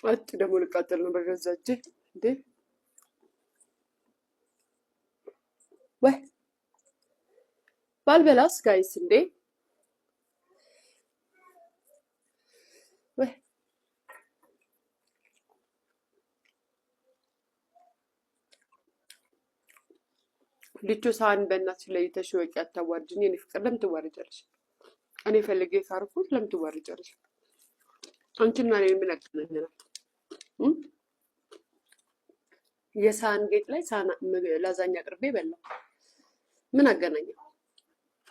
አጥ ደግሞ ልቃጠል ነው በገዛ እጄ እንዴ! ወይ ባልበላስ ጋይስ እንዴ! ወይ ልጆ ሳህን በእናትሽ ለይተሽ ወቂ፣ አታዋርጅኝ። እኔ ፍቅር ለምን ትዋርጃለሽ? እኔ ፈልጌ ካርኩት ለምን ትዋርጃለሽ? አንቺና እኔ ምን ያገናኘናል? የሳህን ጌጥ ላይ ላዛኛ አቅርቤ በላው። ምን አገናኘው?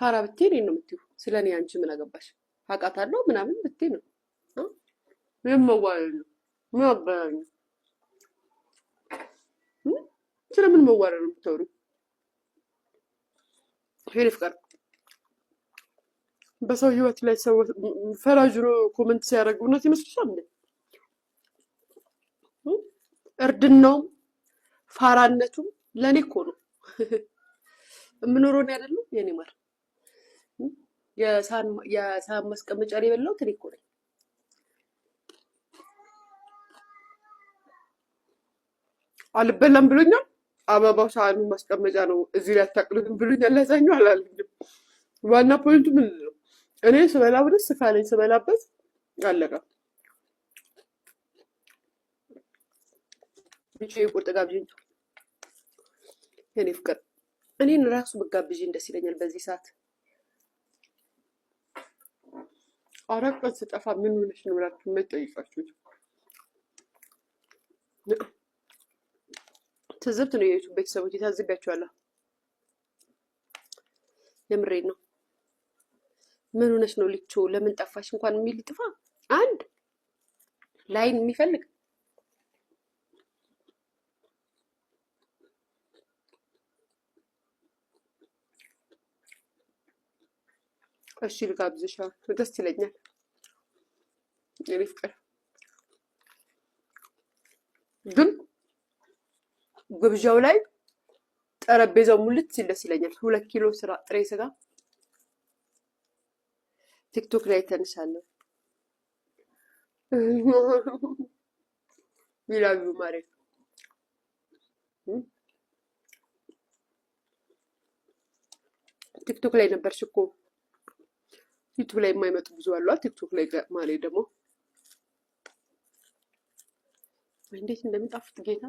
ፋራ ብትይ እኔን ነው የምትይው። ስለ እኔ አንቺ ምን አገባሽ? አውቃታለሁ ምናምን ብትይ ነው። ምን መዋረድ ነው? ምን አገናኘው? ስለምን መዋረድ ነው የምታወሪው? ሄኔ ፍቅር በሰው ህይወት ላይ ሰው ፈራጅ ነው ኮመንት ሲያደርግ እውነት ይመስልሻል እንዴ? እርድናውም ፋራነቱም ለእኔ እኮ ነው የምኖረው ነው አይደለም? የኔ ማር የሳህን ማስቀመጫ ላይ የበላሁት እኔ እኮ ነኝ። አልበላም ብሎኛል። አበባው ሳህኑ ማስቀመጫ ነው እዚህ ላይ አታቅልም ብሎኛል። ላዛኛው አላለኝም። ዋና ፖይንቱ ምን ነው? እኔ ስበላ ደስ ካለኝ ስበላበት አለቀ። ብቻ ቁርጥ ጋብዥኝ የኔ ፍቅር። እኔን ራሱ በጋብዥኝ ደስ ይለኛል በዚህ ሰዓት። አራት ቀን ስጠፋ ምን ሆነሽ ነው ብላችሁ የማይጠይቃችሁት ትዝብት ነው። የዩቱብ ቤተሰቦች የታዝቢያችኋለሁ። የምሬን ነው። ምን ሆነሽ ነው ልቾ? ለምን ጠፋሽ? እንኳን የሚል ጥፋ አንድ ላይን የሚፈልግ እሺ ልጋብዝሻ፣ ደስ ይለኛል የኔ ፍቅር። ግን ግብዣው ላይ ጠረጴዛው ሙልት ሲል ደስ ይለኛል። 2 ኪሎ ጥሬ ስጋ ቲክቶክ ላይ ተነሳለሁ ይላሉ ማሬ። ቲክቶክ ላይ ነበርሽ እኮ ዩቱብ ላይ የማይመጡ ብዙ አሉ። ቲክቶክ ላይ ማሬ ደግሞ እንዴት እንደሚጣፍጥ ጌታ